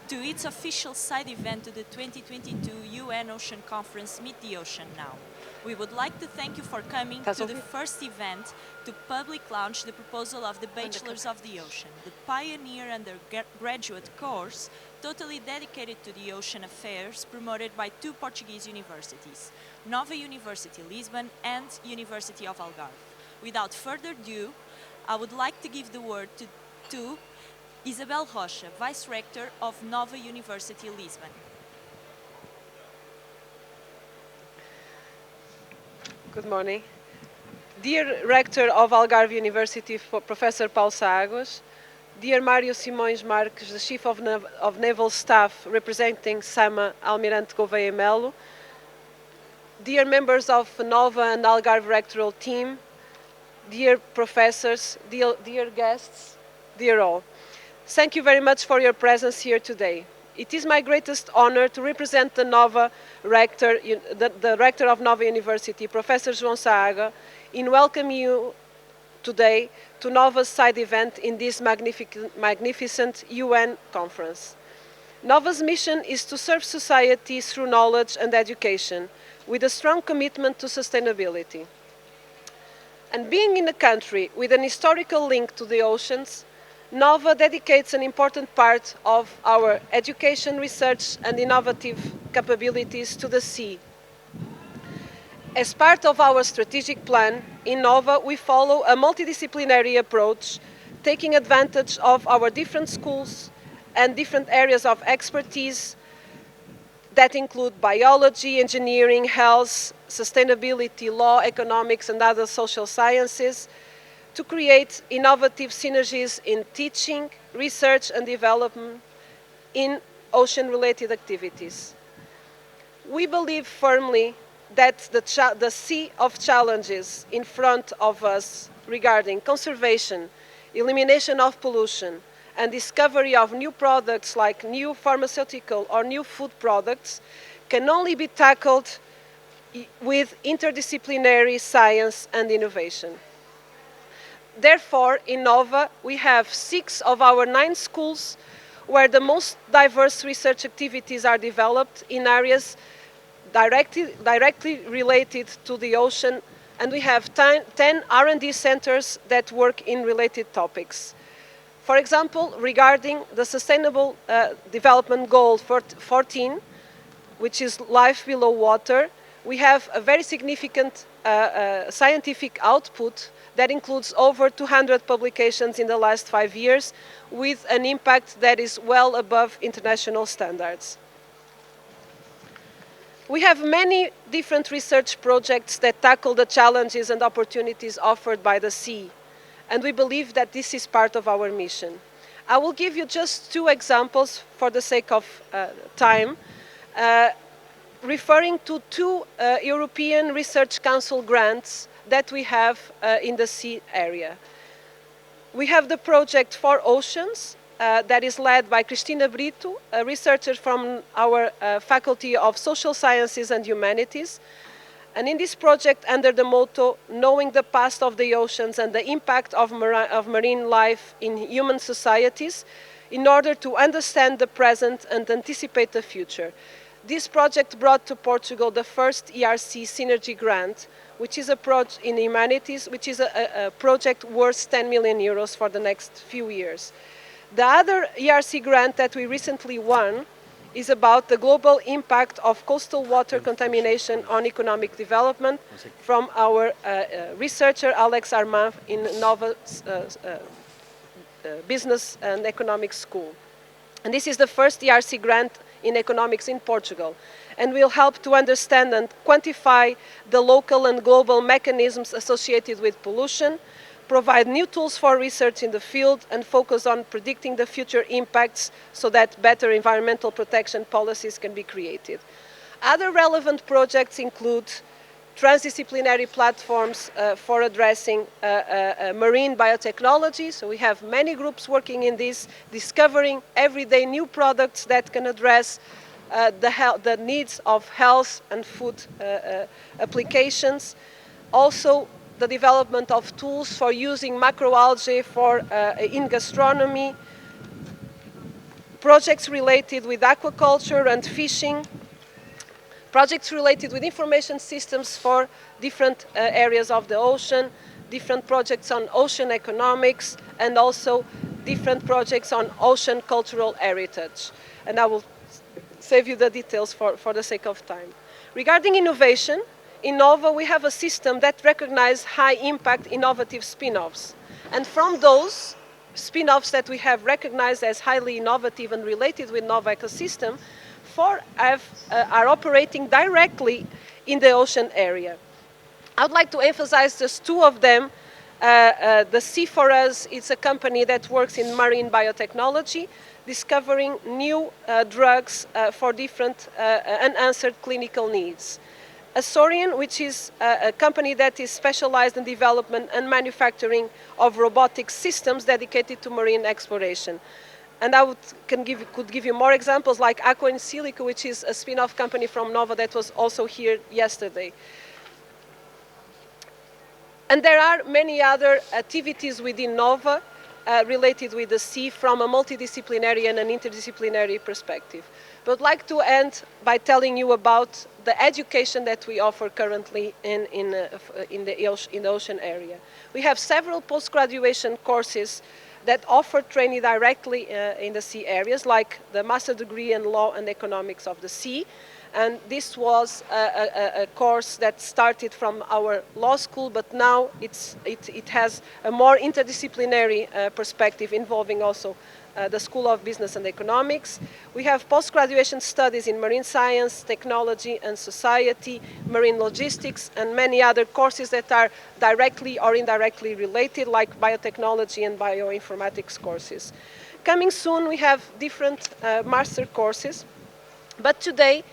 to its official side event to the 2022 UN Ocean Conference, Meet the Ocean Now. We would like to thank you for coming to the first event to public launch the proposal of the Bachelors of the Ocean, the pioneer undergraduate course totally dedicated to the ocean affairs promoted by two Portuguese universities, Nova University Lisbon and University of Algarve. Without further ado, I would like to give the word to Isabel Rocha, Vice Rector of Nova University Lisbon. Good morning. Dear Rector of Algarve University, Professor Paulo Sagos, dear Mário Simões Marques, the Chief of Naval Staff representing SAMA Almirante Gouveia Melo, dear members of Nova and Algarve Rectoral team, dear professors, dear guests, dear all. Thank you very much for your presence here today. It is my greatest honor to represent the Nova Rector, the Rector of Nova University, Professor João Saaga, in welcoming you today to Nova's side event in this magnificent UN conference. Nova's mission is to serve society through knowledge and education, with a strong commitment to sustainability. And being in a country with an historical link to the oceans, Nova dedicates an important part of our education, research and innovative capabilities to the sea. As part of our strategic plan, in Nova we follow a multidisciplinary approach, taking advantage of our different schools and different areas of expertise that include biology, engineering, health, sustainability, law, economics and other social sciences, to create innovative synergies in teaching, research and development in ocean-related activities. We believe firmly that the sea of challenges in front of us regarding conservation, elimination of pollution, and discovery of new products like new pharmaceutical or new food products can only be tackled with interdisciplinary science and innovation. Therefore, in Nova, we have 6 of our 9 schools where the most diverse research activities are developed in areas directly related to the ocean, and we have 10 R&D centers that work in related topics. For example, regarding the Sustainable Development Goal 14, which is life below water, we have a very significant scientific output that includes over 200 publications in the last 5 years, with an impact that is well above international standards. We have many different research projects that tackle the challenges and opportunities offered by the sea, and we believe that this is part of our mission. I will give you just 2 examples for the sake of time, referring to 2 European Research Council grants that we have in the sea area. We have the project for oceans that is led by Cristina Brito, a researcher from our Faculty of Social Sciences and Humanities. And in this project, under the motto, Knowing the Past of the Oceans and the Impact of Marine Life in Human Societies, in order to understand the present and anticipate the future. This project brought to Portugal the first ERC Synergy Grant, which is a project in humanities, which is a project worth 10 million euros for the next few years. The other ERC grant that we recently won is about the global impact of coastal water contamination on economic development from our researcher Alex Armand in Nova Business and Economics School. And this is the first ERC grant in economics in Portugal, and will help to understand and quantify the local and global mechanisms associated with pollution, provide new tools for research in the field, and focus on predicting the future impacts so that better environmental protection policies can be created. Other relevant projects include transdisciplinary platforms for addressing marine biotechnology. So we have many groups working in this, discovering everyday new products that can address the needs of health and food applications. Also, the development of tools for using macroalgae in gastronomy, projects related with aquaculture and fishing, projects related with information systems for different areas of the ocean, different projects on ocean economics, and also different projects on ocean cultural heritage. And I will save you the details for the sake of time. Regarding innovation, in NOVA we have a system that recognizes high-impact innovative spin-offs. And from those spin-offs that we have recognized as highly innovative and related with NOVA ecosystem, 4 are operating directly in the ocean area. I would like to emphasize just 2 of them. The Sea for Us is a company that works in marine biotechnology, discovering new drugs for different unanswered clinical needs. Asorian, which is a company that is specialized in development and manufacturing of robotic systems dedicated to marine exploration. And I could give you more examples like Aqua in Silico, which is a spin-off company from NOVA that was also here yesterday. And there are many other activities within NOVA related with the sea from a multidisciplinary and an interdisciplinary perspective. But I'd like to end by telling you about the education that we offer currently in the ocean area. We have several post-graduation courses that offer training directly in the sea areas, like the master degree in law and economics of the sea. And this was a course that started from our law school, but now it has a more interdisciplinary perspective involving also the School of Business and Economics. We have post-graduation studies in marine science, technology and society, marine logistics, and many other courses that are directly or indirectly related, like biotechnology and bioinformatics courses. Coming soon, we have different master courses, but today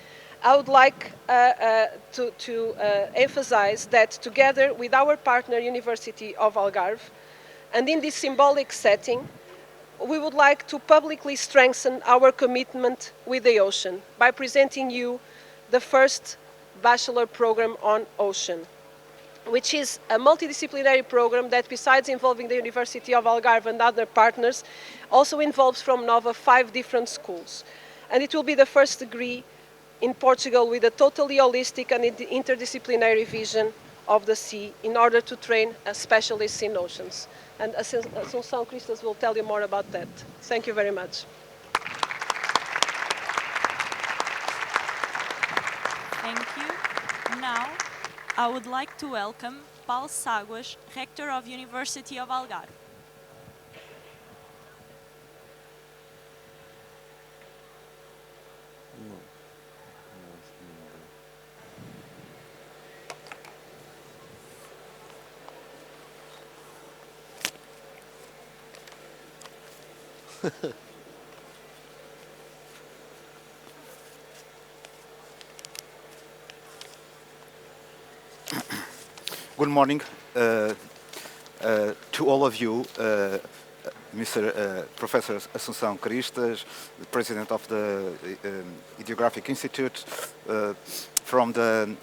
I would like to emphasize that together with our partner, University of Algarve, and in this symbolic setting, we would like to publicly strengthen our commitment with the ocean by presenting you the first bachelor program on ocean, which is a multidisciplinary program that, besides involving the University of Algarve and other partners, also involves from NOVA 5 different schools. And it will be the first degree in Portugal with a totally holistic and interdisciplinary vision of the sea in order to train specialists in oceans. And Assunção Cristas will tell you more about that. Thank you very much. Thank you. Now, I would like to welcome Paulo Ságuas, Rector of University of Algarve. Good morning to all of you, Mr. Professor Assunção Cristas, the President of the Hydrographic Institute, from the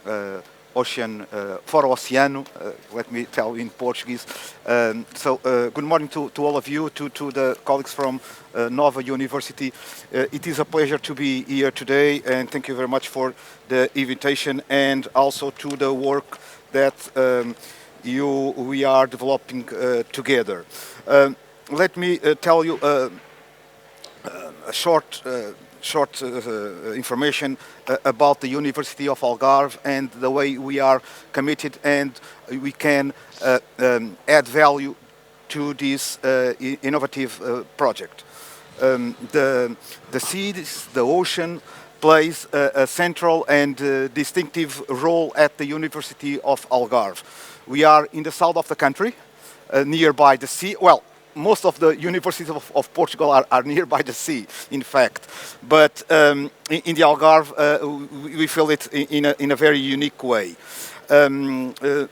Foro Oceano, let me tell in Portuguese. Good morning to all of you, to the colleagues from Nova University. It is a pleasure to be here today, and thank you very much for the invitation, and also to the work that we are developing together. Let me tell you a short information about the University of Algarve and the way we are committed and we can add value to this innovative project. The seas, the ocean, plays a central and distinctive role at the University of Algarve. We are in the south of the country, nearby the sea. Well, most of the universities of Portugal are nearby the sea, in fact. But in the Algarve, we feel it in a very unique way.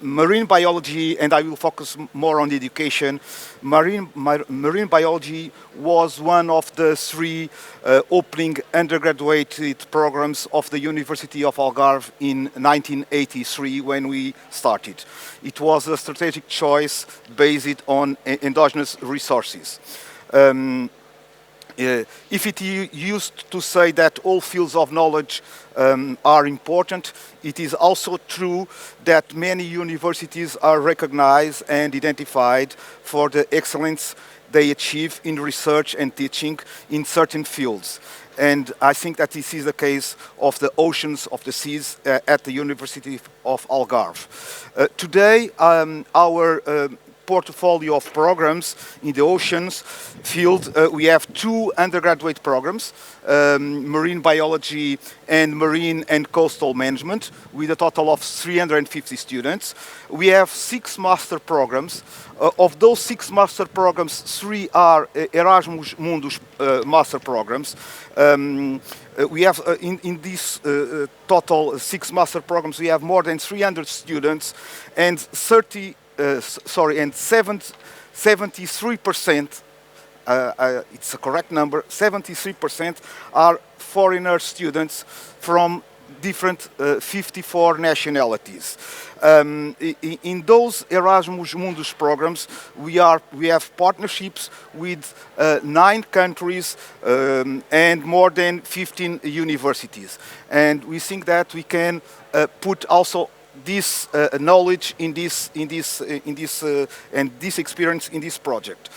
Marine biology, and I will focus more on the education. Marine biology was one of the 3 opening undergraduate programs of the University of Algarve in 1983 when we started. It was a strategic choice based on endogenous resources. if it used to say that all fields of knowledge are important, it is also true that many universities are recognized and identified for the excellence they achieve in research and teaching in certain fields. And I think that this is the case of the oceans, of the seas at the University of Algarve. Today, our portfolio of programs in the oceans field, we have two undergraduate programs, marine biology and marine and coastal management, with a total of 350 students. We have 6 master programs. Of those 6 master programs, 3 are Erasmus Mundus master programs. We have in these total 6 master programs, we have more than 300 students, and 73%, it's a correct number, 73% are foreigner students from different 54 nationalities. In those Erasmus Mundus programs, we have partnerships with 9 countries and more than 15 universities. And we think that we can put also this knowledge in this experience in this project.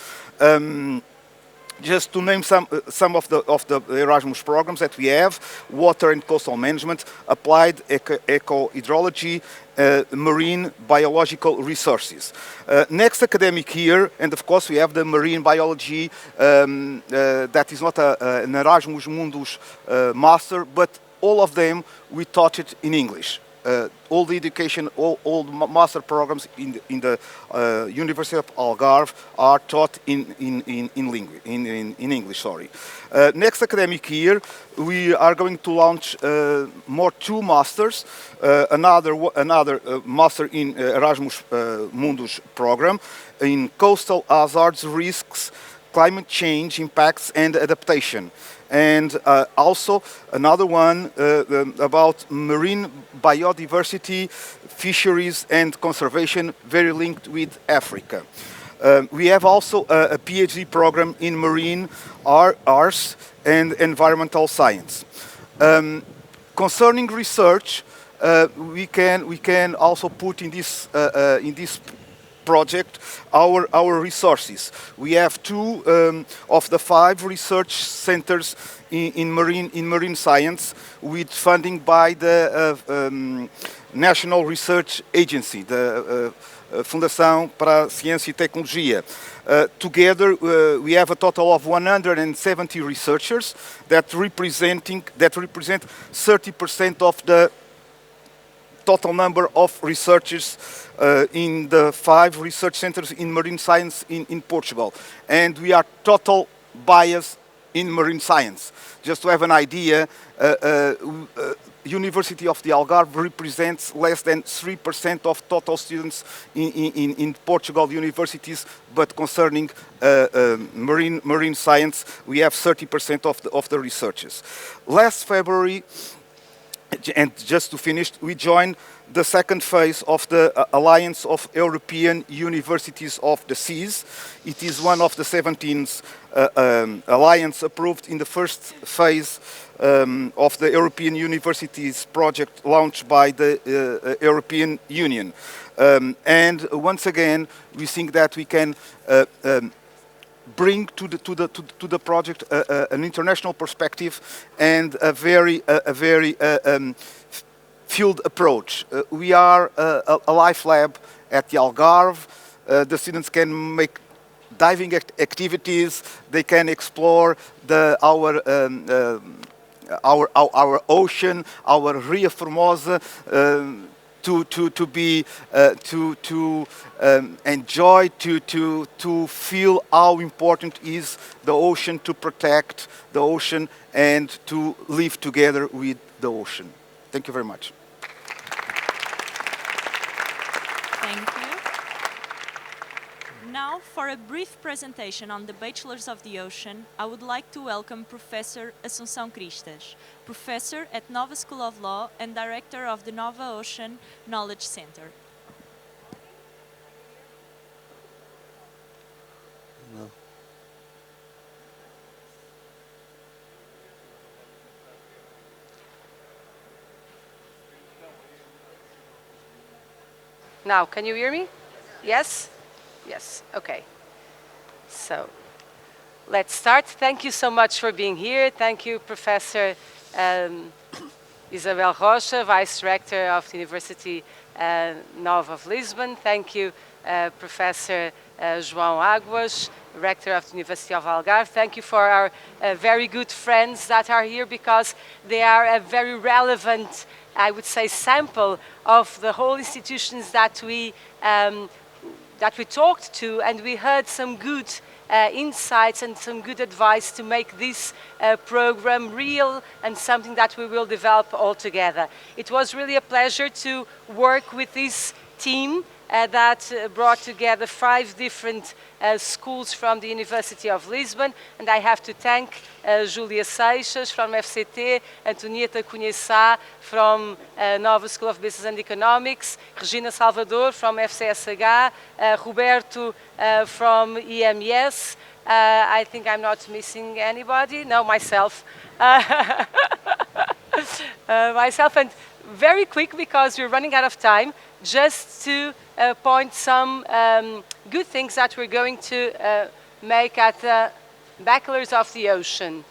Just to name some of the Erasmus programs that we have: water and coastal management, applied eco-hydrology, marine biological resources. Next academic year, and of course we have the marine biology, that is not an Erasmus Mundus master, but all of them we taught it in English. All the education, all the master programs in the University of Algarve are taught in English. Sorry. Next academic year, we are going to launch 2 masters. Another master in Erasmus Mundus program in coastal hazards, risks, climate change impacts and adaptation. And also another one about marine biodiversity, fisheries and conservation, very linked with Africa. We have also a PhD program in marine arts and environmental science. Concerning research, we can also put in this project our resources. We have 2 of the 5 research centers in marine science with funding by the National Research Agency, the Fundação para a Ciência e Tecnologia. Together, we have a total of 170 researchers that represent 30% of the total number of researchers in the 5 research centers in marine science in Portugal. And we are total bias in marine science. Just to have an idea, University of the Algarve represents less than 3% of total students in Portugal universities, but concerning marine science, we have 30% of the researchers. Last February, and just to finish, we joined the second phase of the Alliance of European Universities of the Seas. It is one of the 17 alliance approved in the first phase of the European Universities project launched by the European Union. And once again, we think that we can bring to the project an international perspective and a very field approach. We are a life lab at the Algarve. The students can make diving activities. They can explore our ocean, our Ria Formosa. To enjoy, to feel how important is the ocean, to protect the ocean and to live together with the ocean. Thank you very much. Thank you. Now, for a brief presentation on the Bachelors of the Ocean, I would like to welcome Professor Assunção Cristas, Professor at Nova School of Law and Director of the Nova Ocean Knowledge Center. No. Now, can you hear me? Yes? Yes, okay. So, let's start. Thank you so much for being here. Thank you, Professor Isabel Rocha, Vice Rector of the University Nova of Lisbon. Thank you, Professor João Águas, Rector of the University of Algarve. Thank you for our very good friends that are here, because they are a very relevant, I would say, sample of the whole institutions that we talked to, and we heard some good insights and some good advice to make this program real and something that we will develop all together. It was really a pleasure to work with this team that brought together 5 different schools from the University of Lisbon, and I have to thank Júlia Seixas from FCT, Antonieta Cunhaçá from Nova School of Business and Economics, Regina Salvador from FCSH, Roberto from EMS. I think I'm not missing anybody. No, myself. Myself, and very quick, because we're running out of time, just to point some good things that we're going to make at the Bachelors of the Ocean.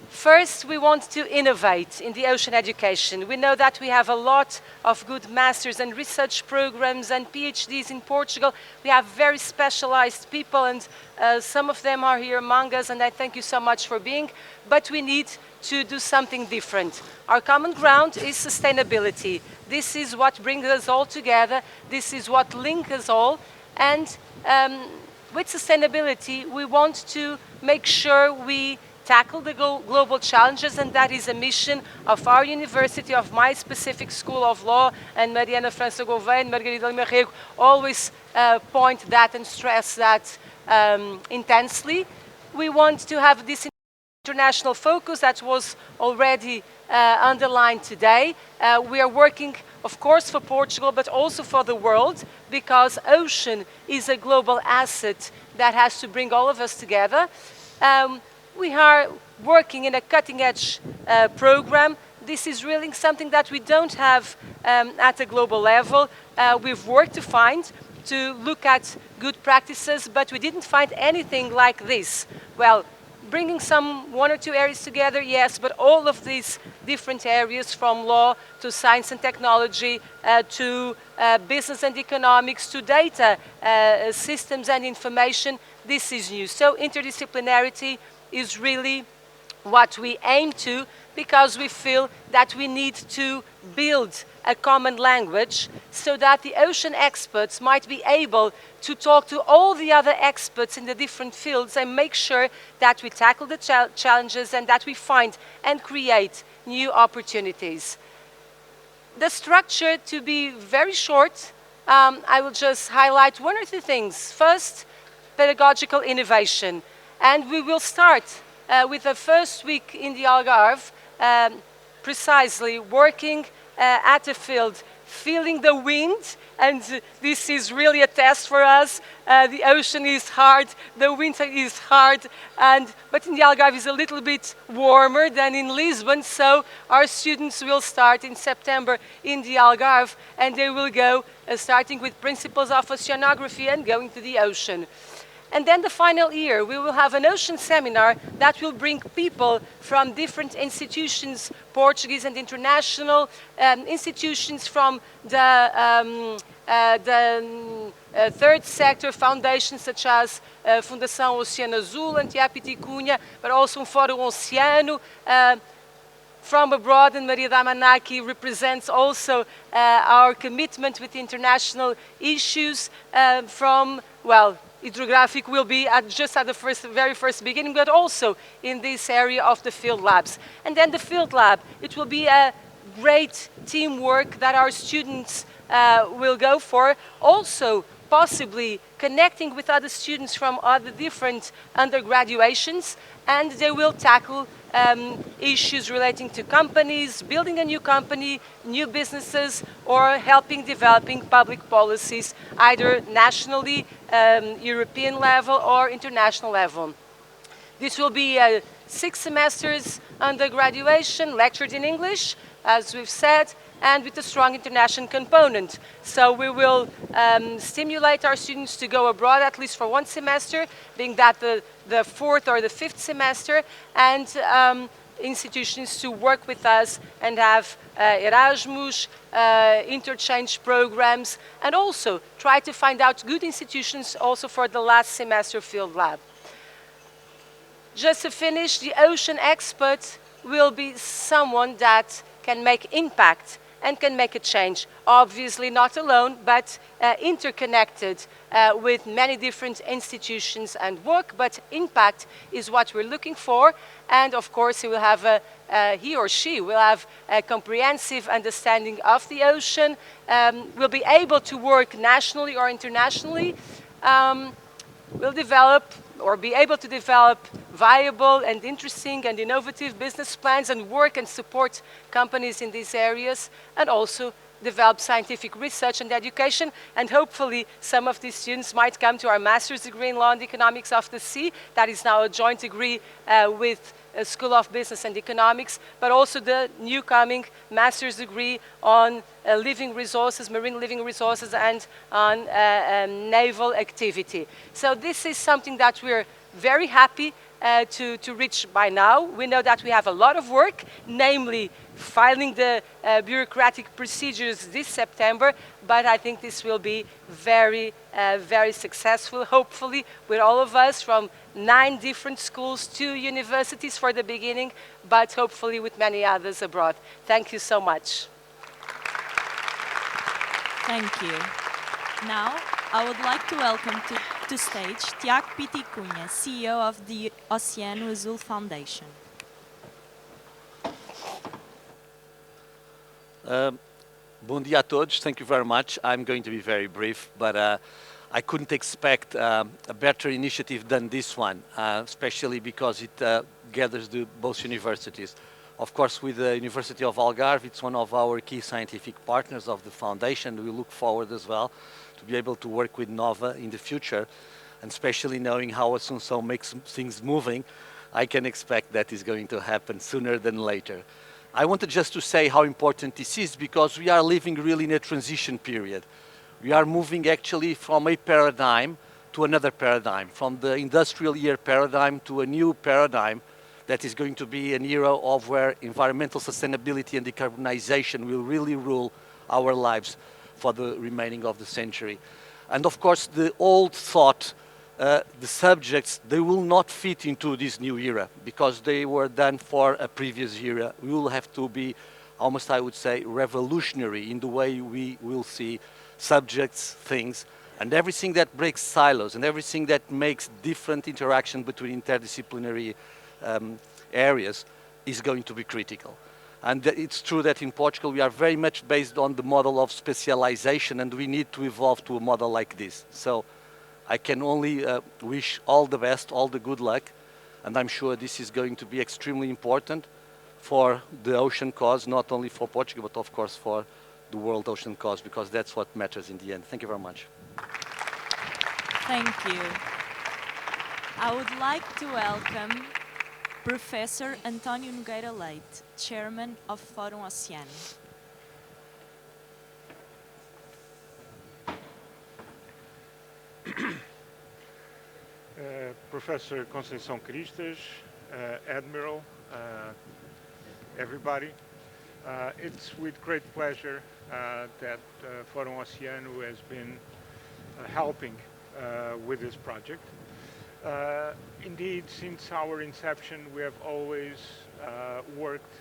First, we want to innovate in the ocean education. We know that we have a lot of good masters and research programs and PhDs in Portugal. We have very specialized people, and some of them are here among us, and I thank you so much for being. But we need to do something different. Our common ground is sustainability. This is what brings us all together. This is what links us all. And with sustainability, we want to make sure we tackle the global challenges, and that is a mission of our university, of my specific School of Law, and Mariana França Gouveia and Margarida Lima Rego always point that and stress that intensely. We want to have this international focus that was already underlined today. We are working, of course, for Portugal, but also for the world, because ocean is a global asset that has to bring all of us together. We are working in a cutting-edge program. This is really something that we don't have at a global level. We've worked to look at good practices, but we didn't find anything like this. Well, bringing one or two areas together, yes, but all of these different areas, from law to science and technology to business and economics to data systems and information, this is new. So interdisciplinarity is really what we aim to, because we feel that we need to build a common language so that the ocean experts might be able to talk to all the other experts in the different fields and make sure that we tackle the challenges and that we find and create new opportunities. The structure, to be very short, I will just highlight 1 or 2 things. First, pedagogical innovation. And we will start with the first week in the Algarve, precisely working at the field, feeling the wind, and this is really a test for us. The ocean is hard, the winter is hard, but in the Algarve is a little bit warmer than in Lisbon, so our students will start in September in the Algarve, and they will go starting with principles of oceanography and going to the ocean. And then the final year, we will have an ocean seminar that will bring people from different institutions, Portuguese and international institutions, from the third sector foundations such as Fundação Oceano Azul, Antiapiti Cunha, but also Fórum Oceano. From abroad, and Maria Damanaki represents also our commitment with international issues from, well, hydrographic will be just at the very first beginning, but also in this area of the field labs. And then the field lab, it will be a great teamwork that our students will go for, also possibly connecting with other students from other different undergraduations, and they will tackle issues relating to companies, building a new company, new businesses, or helping developing public policies, either nationally, European level, or international level. This will be 6 semesters undergraduation, lectured in English, as we've said, and with a strong international component. So we will stimulate our students to go abroad at least for one semester, being that the fourth or the fifth semester, and institutions to work with us and have Erasmus, interchange programs, and also try to find out good institutions also for the last semester field lab. Just to finish, the ocean expert will be someone that can make impact and can make a change. Obviously not alone, but interconnected with many different institutions and work, but impact is what we're looking for. And of course, he will have he or she will have a comprehensive understanding of the ocean, will be able to work nationally or internationally, will develop or be able to develop viable and interesting and innovative business plans and work and support companies in these areas, and also develop scientific research and education. And hopefully some of these students might come to our master's degree in Law and Economics of the Sea. That is now a joint degree with a School of Business and Economics, but also the new coming master's degree on living resources, marine living resources, and on naval activity. So this is something that we're very happy to reach by now. We know that we have a lot of work, namely filing the bureaucratic procedures this September, but I think this will be very, very successful, hopefully, with all of us from 9 different schools, 2 universities for the beginning, but hopefully with many others abroad. Thank you so much. Thank you. Now, I would like to welcome to stage Tiago Piti Cunha, CEO of the Oceano Azul Foundation. Bom dia a todos. Thank you very much. I'm going to be very brief, but I couldn't expect a better initiative than this one, especially because it gathers both universities. Of course, with the University of Algarve, it's one of our key scientific partners of the foundation. We look forward as well to be able to work with NOVA in the future, and especially knowing how Assunção makes things moving, I can expect that is going to happen sooner than later. I wanted just to say how important this is, because we are living really in a transition period. We are moving actually from a paradigm to another paradigm, from the industrial year paradigm to a new paradigm that is going to be an era of where environmental sustainability and decarbonization will really rule our lives for the remaining of the century. And of course, the old thought, the subjects, they will not fit into this new era because they were done for a previous era. We will have to be almost, I would say, revolutionary in the way we will see subjects, things, and everything that breaks silos and everything that makes different interaction between interdisciplinary areas is going to be critical. And it's true that in Portugal we are very much based on the model of specialization, and we need to evolve to a model like this. So I can only wish all the best, all the good luck, and I'm sure this is going to be extremely important for the ocean cause, not only for Portugal, but of course for the world ocean cause, because that's what matters in the end. Thank you very much. Thank you. I would like to welcome Professor António Nogueira Leite, Chairman of Fórum Oceano. Professor Conceição Cristas, Admiral, everybody. It's with great pleasure that Fórum Oceano has been helping with this project. Indeed, since our inception, we have always worked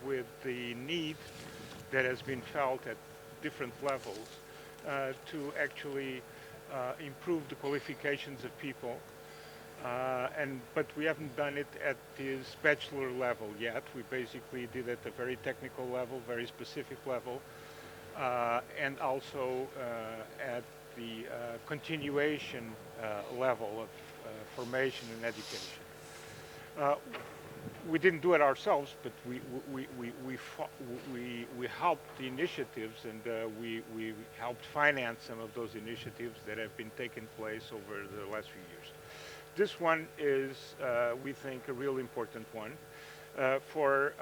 with the need that has been felt at different levels to actually improve the qualifications of people. But we haven't done it at this bachelor level yet. We basically did it at a very technical level, very specific level, and also at the continuation level of formation and education. We didn't do it ourselves, but we helped the initiatives, and we helped finance some of those initiatives that have been taking place over the last few years. This one is, we think, a real important one for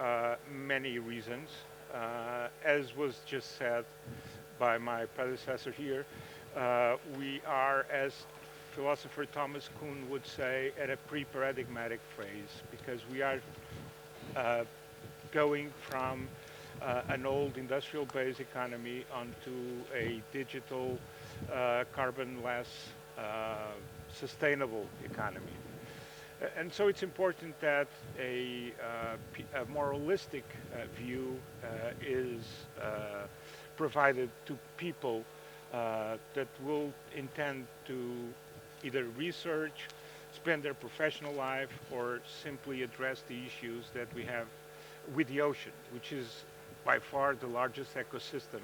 many reasons. As was just said by my predecessor here, we are, as philosopher Thomas Kuhn would say, at a pre-paradigmatic phase, because we are going from an old industrial-based economy onto a digital, carbon-less, sustainable economy. And so it's important that a more holistic view is provided to people that will intend to either research, spend their professional life, or simply address the issues that we have with the ocean, which is by far the largest ecosystem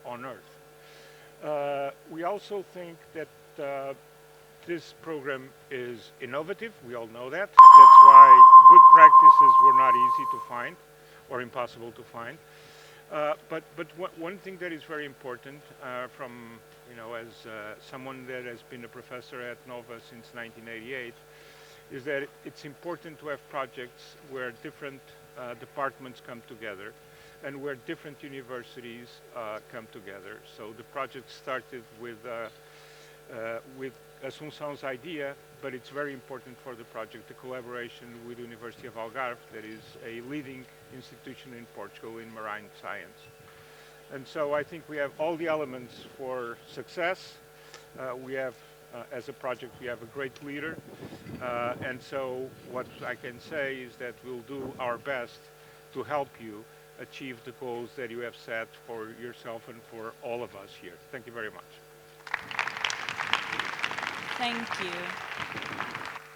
on Earth. We also think that this program is innovative. We all know that. That's why good practices were not easy to find or impossible to find. But one thing that is very important from, as someone that has been a professor at NOVA since 1988, is that it's important to have projects where different departments come together and where different universities come together. So the project started with Assunção's idea, but it's very important for the project, the collaboration with the University of Algarve, that is a leading institution in Portugal in marine science. And so I think we have all the elements for success. We have, as a project, we have a great leader. And so what I can say is that we'll do our best to help you achieve the goals that you have set for yourself and for all of us here. Thank you very much. Thank you.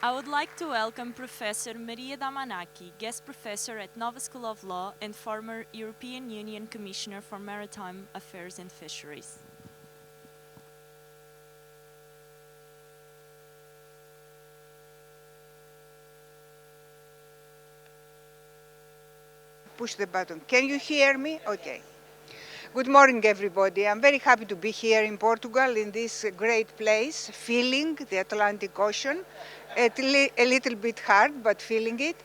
I would like to welcome Professor Maria Damanaki, guest professor at Nova School of Law and former European Union Commissioner for Maritime Affairs and Fisheries. Push the button. Can you hear me? Okay. Good morning, everybody. I'm very happy to be here in Portugal, in this great place, feeling the Atlantic Ocean. A little bit hard, but feeling it.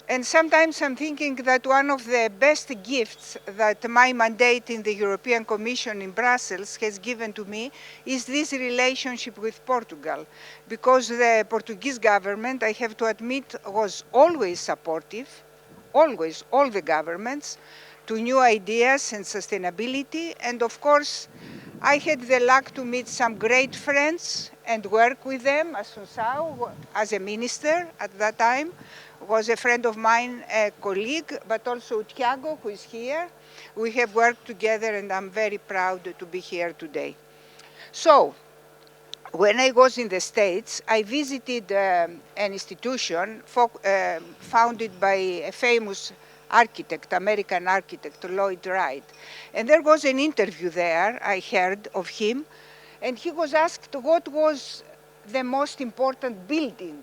And sometimes I'm thinking that one of the best gifts that my mandate in the European Commission in Brussels has given to me is this relationship with Portugal. Because the Portuguese government, I have to admit, was always supportive, always, all the governments, to new ideas and sustainability. And of course, I had the luck to meet some great friends and work with them. Assunção, as a minister at that time, was a friend of mine, a colleague, but also Thiago, who is here. We have worked together, and I'm very proud to be here today. So, when I was in the States, I visited an institution founded by a famous architect, American architect, Lloyd Wright. And there was an interview there, I heard of him, and he was asked what was the most important building,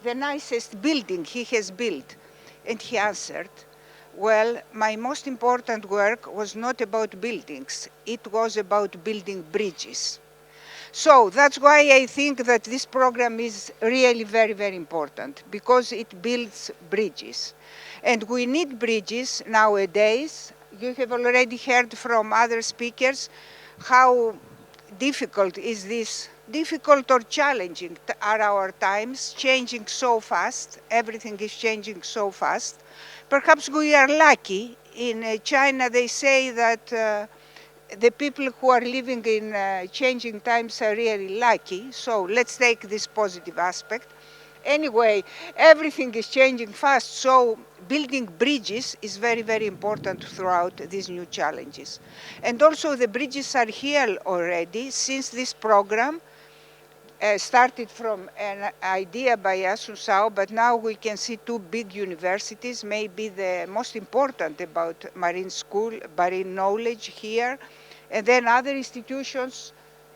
the nicest building he has built. And he answered, well, my most important work was not about buildings, it was about building bridges. So that's why I think that this program is really very, very important, because it builds bridges. And we need bridges nowadays. You have already heard from other speakers how difficult is this, difficult or challenging are our times, changing so fast, everything is changing so fast. Perhaps we are lucky. In China they say that the people who are living in changing times are really lucky, so let's take this positive aspect. Anyway, everything is changing fast, so building bridges is very, very important throughout these new challenges. And also the bridges are here already, since this program started from an idea by Assunção, but now we can see two big universities, maybe the most important about marine school, marine knowledge here, and then other institutions,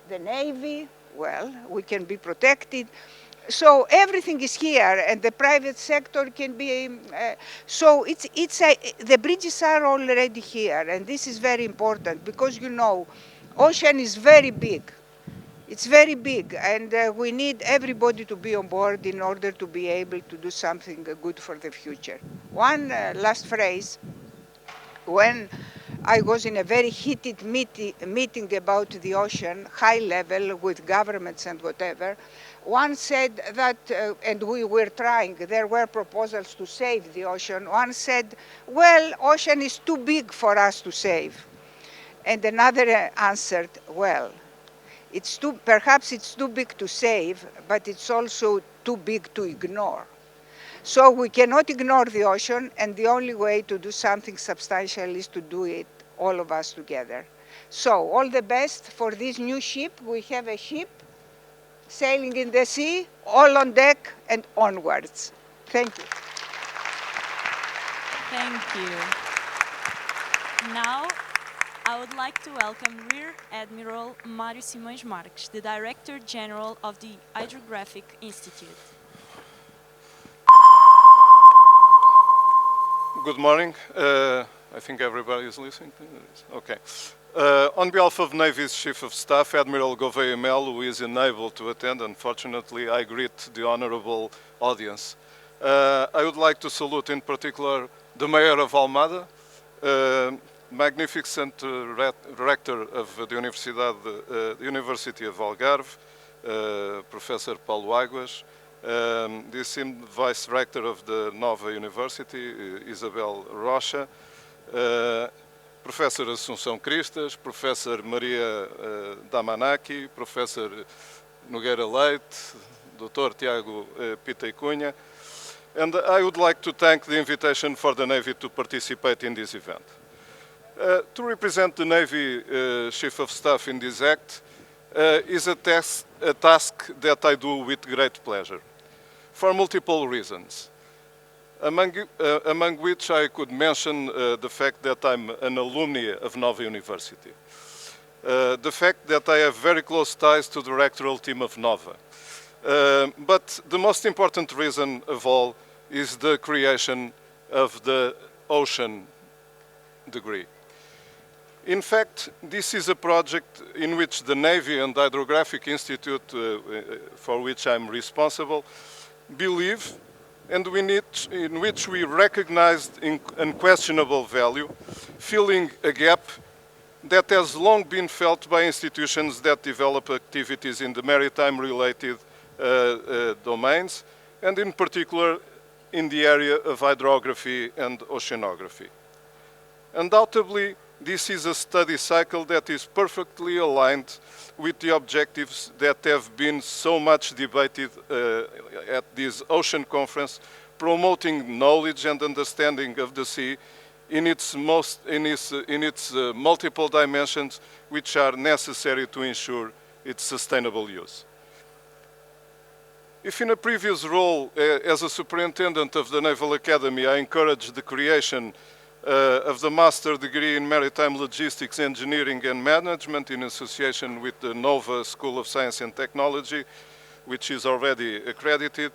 the Navy, well, we can be protected. So everything is here, and the private sector can be, so the bridges are already here, and this is very important, because you know, ocean is very big. It's very big, and we need everybody to be on board in order to be able to do something good for the future. One last phrase. when I was in a very heated meeting about the ocean, high level with governments and whatever, one said that, and we were trying, there were proposals to save the ocean. One said, well, ocean is too big for us to save. And another answered, well, perhaps it's too big to save, but it's also too big to ignore. So we cannot ignore the ocean, and the only way to do something substantial is to do it, all of us together. So all the best for this new ship. We have a ship sailing in the sea, all on deck and onwards. Thank you. Thank you. Now, I would like to welcome Rear Admiral Mário Simões Marques, the Director General of the Hydrographic Institute. Good morning. I think everybody is listening to this. Okay. On behalf of Navy's Chief of Staff, Admiral Gouveia Melo, who is unable to attend, unfortunately, I greet the honorable audience. I would like to salute in particular the Mayor of Almada, magnificent rector of the University of Algarve, Professor Paulo Águas, the esteemed Vice Rector of the Nova University, Isabel Rocha, Professor Assunção Cristas, Professor Maria Damanaki, Professor Nogueira Leite, Dr. Tiago Pita e Cunha, and I would like to thank the invitation for the Navy to participate in this event. To represent the Navy Chief of Staff in this act is a task that I do with great pleasure, for multiple reasons, among which I could mention the fact that I'm an alumni of Nova University, the fact that I have very close ties to the rectoral team of Nova. But the most important reason of all is the creation of the ocean degree. In fact, this is a project in which the Navy and Hydrographic Institute, for which I'm responsible, believe and in which we recognized unquestionable value, filling a gap that has long been felt by institutions that develop activities in the maritime-related domains, and in particular in the area of hydrography and oceanography. Undoubtedly, this is a study cycle that is perfectly aligned with the objectives that have been so much debated at this ocean conference, promoting knowledge and understanding of the sea in its multiple dimensions, which are necessary to ensure its sustainable use. If in a previous role as a superintendent of the Naval Academy, I encouraged the creation of the Master degree in Maritime Logistics, Engineering and Management in association with the Nova School of Science and Technology, which is already accredited.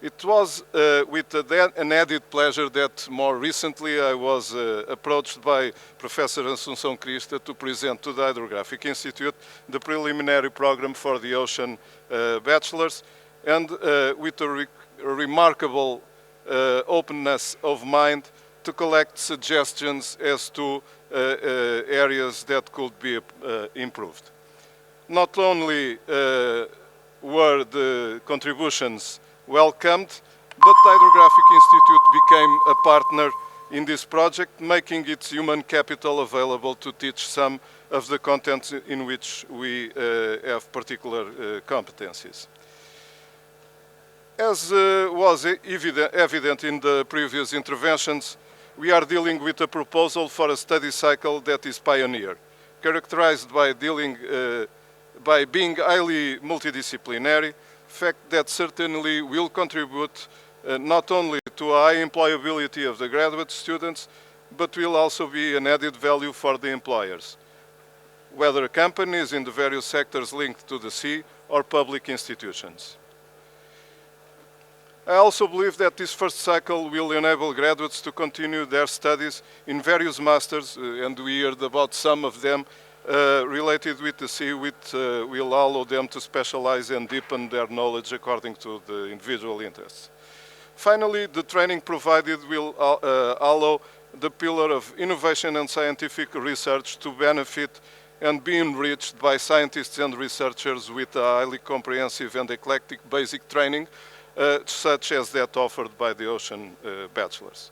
It was with an added pleasure that more recently I was approached by Professor Assunção Crista to present to the Hydrographic Institute the preliminary program for the Ocean Bachelors, and with a remarkable openness of mind to collect suggestions as to areas that could be improved. Not only were the contributions welcomed, but the Hydrographic Institute became a partner in this project, making its human capital available to teach some of the contents in which we have particular competencies. As was evident in the previous interventions, we are dealing with a proposal for a study cycle that is pioneer, characterized by being highly multidisciplinary, fact that certainly will contribute not only to a high employability of the graduate students, but will also be an added value for the employers, whether companies in the various sectors linked to the sea or public institutions. I also believe that this first cycle will enable graduates to continue their studies in various masters, and we heard about some of them related with the sea, which will allow them to specialize and deepen their knowledge according to the individual interests. Finally, the training provided will allow the pillar of innovation and scientific research to benefit and be enriched by scientists and researchers with a highly comprehensive and eclectic basic training, such as that offered by the Ocean Bachelors.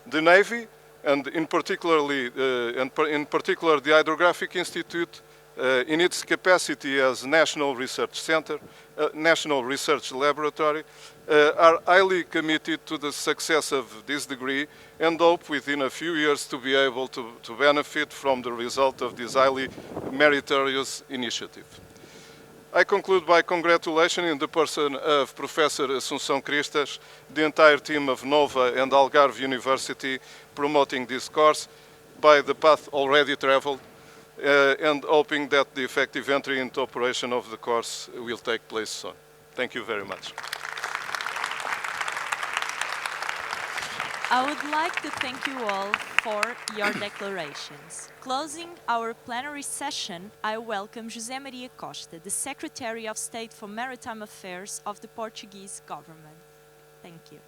The Navy, and in particular the Hydrographic Institute, in its capacity as National Research Center, National Research Laboratory, are highly committed to the success of this degree and hope within a few years to be able to benefit from the result of this highly meritorious initiative. I conclude by congratulating in the person of Professor Assunção Cristas, the entire team of NOVA and Algarve University promoting this course by the path already traveled, and hoping that the effective entry into operation of the course will take place soon. Thank you very much. I would like to thank you all for your declarations. Closing our plenary session, I welcome José Maria Costa, the Secretary of State for Maritime Affairs of the Portuguese government. Thank you.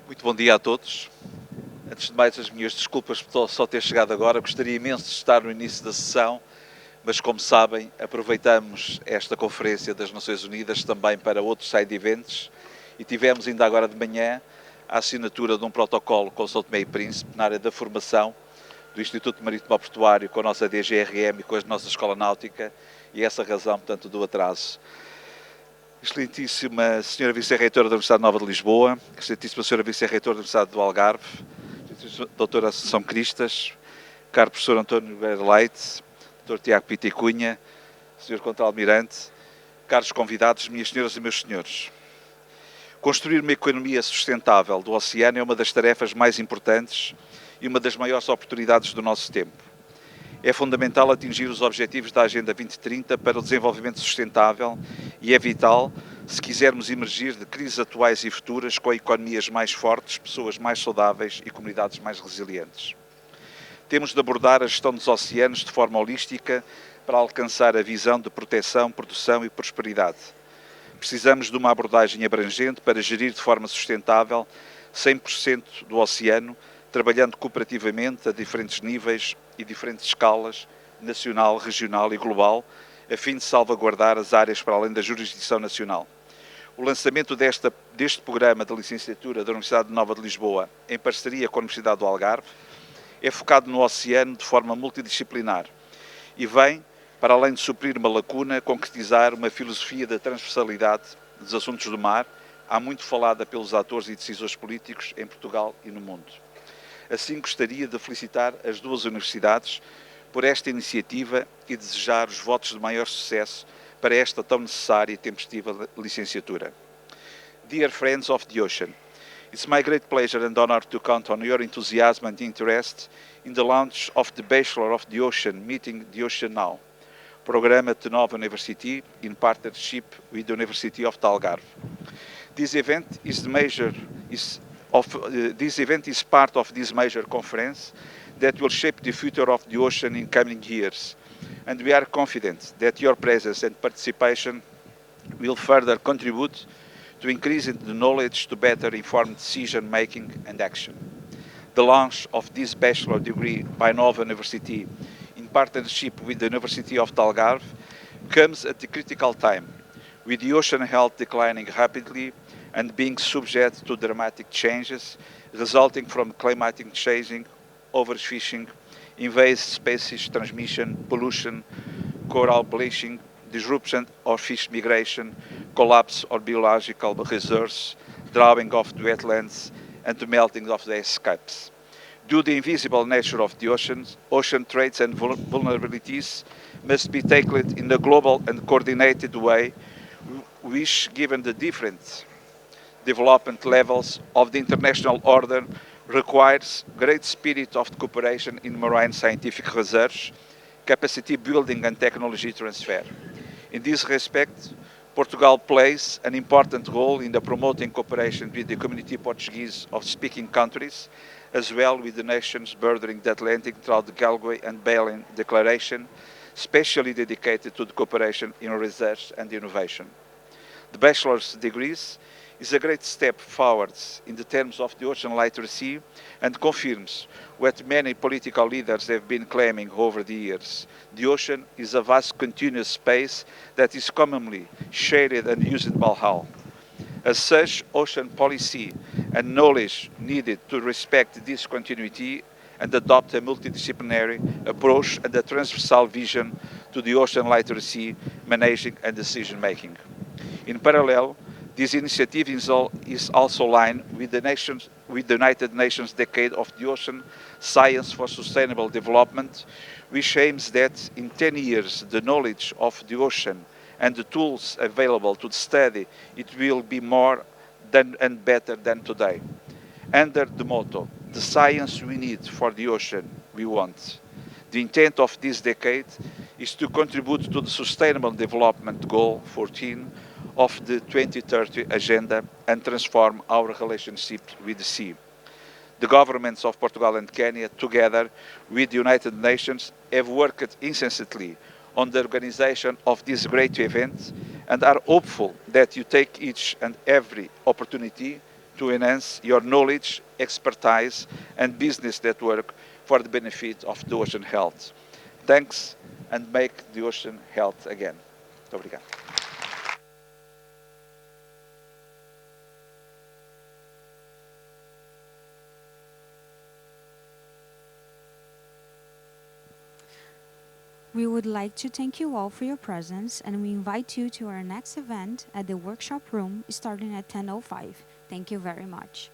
Muito bom dia a todos. Antes de mais, as minhas desculpas por só ter chegado agora. Gostaria imenso de estar no início da sessão, mas como sabem, aproveitamos esta Conferência das Nações Unidas também para outros side events e tivemos ainda agora de manhã a assinatura de um protocolo com São Tomé e Príncipe na área da formação do Instituto Marítimo Portuário com a nossa DGRM e com a nossa Escola Náutica, e essa razão, portanto, do atraso. Excelentíssima Senhora Vice-Reitora da Universidade Nova de Lisboa, Excelentíssima Senhora Vice-Reitora da Universidade do Algarve, Doutora Assunção Cristas, caro Professor António Nogueira Leite, Dr. Tiago Pita e Cunha, Sr. Contra-Almirante, caros convidados, minhas senhoras e meus senhores. Construir uma economia sustentável do oceano é uma das tarefas mais importantes e uma das maiores oportunidades do nosso tempo. É fundamental atingir os objetivos da Agenda 2030 para o desenvolvimento sustentável e é vital se quisermos emergir de crises atuais e futuras com economias mais fortes, pessoas mais saudáveis e comunidades mais resilientes. Temos de abordar a gestão dos oceanos de forma holística para alcançar a visão de proteção, produção e prosperidade. Precisamos de uma abordagem abrangente para gerir de forma sustentável 100% do oceano, trabalhando cooperativamente a diferentes níveis e diferentes escalas, nacional, regional e global, a fim de salvaguardar as áreas para além da jurisdição nacional. O lançamento deste programa de licenciatura da Universidade Nova de Lisboa, em parceria com a Universidade do Algarve, é focado no oceano de forma multidisciplinar e vem, para além de suprir uma lacuna, concretizar uma filosofia da transversalidade dos assuntos do mar, há muito falada pelos atores e decisores políticos em Portugal e no mundo. Assim, gostaria de felicitar as duas universidades por esta iniciativa e desejar os votos de maior sucesso para esta tão necessária e tempestiva licenciatura. Dear friends of the ocean, it's my great pleasure and honor to count on your enthusiasm and interest in the launch of the Bachelor of the Ocean Meeting the Ocean Now, program at the Nova University in partnership with the University of the Algarve. This event is part of this major conference that will shape the future of the ocean in coming years, and we are confident that your presence and participation will further contribute to increasing the knowledge to better inform decision-making and action. The launch of this bachelor degree by Nova University in partnership with the University of the Algarve comes at a critical time, with the ocean health declining rapidly and being subject to dramatic changes resulting from climatic changing, overfishing, invasive species transmission, pollution, coral bleaching, disruption of fish migration, collapse of biological reserves, drying of the wetlands, and the melting of the ice caps. Due to the invisible nature of the oceans, ocean threats and vulnerabilities must be tackled in a global and coordinated way, which, given the different development levels of the international order, requires great spirit of cooperation in marine scientific research, capacity building and technology transfer. In this respect, Portugal plays an important role in the promoting cooperation with the community Portuguese of speaking countries, as well with the nations bordering the Atlantic through the Galway and Berlin Declaration, specially dedicated to the cooperation in research and innovation. The bachelor's degrees is a great step forward in the terms of the ocean literacy and confirms what many political leaders have been claiming over the years. The ocean is a vast continuous space that is commonly shared and used by all. As such, ocean policy and knowledge needed to respect this continuity and adopt a multidisciplinary approach and a transversal vision to the ocean literacy, managing and decision making. In parallel, this initiative is also aligned with the United Nations Decade of the Ocean Science for Sustainable Development, which aims that in 10 years the knowledge of the ocean and the tools available to study it will be more than and better than today. Under the motto, the science we need for the ocean we want. The intent of this decade is to contribute to the Sustainable Development Goal 14 of the 2030 Agenda and transform our relationship with the sea. The governments of Portugal and Kenya, together with the United Nations, have worked incessantly on the organization of this great event and are hopeful that you take each and every opportunity to enhance your knowledge, expertise and business network for the benefit of the ocean health. Thanks, and make the ocean health again. Muito obrigado. We would like to thank you all for your presence, and we invite you to our next event at the workshop room starting at 10:05. Thank you very much.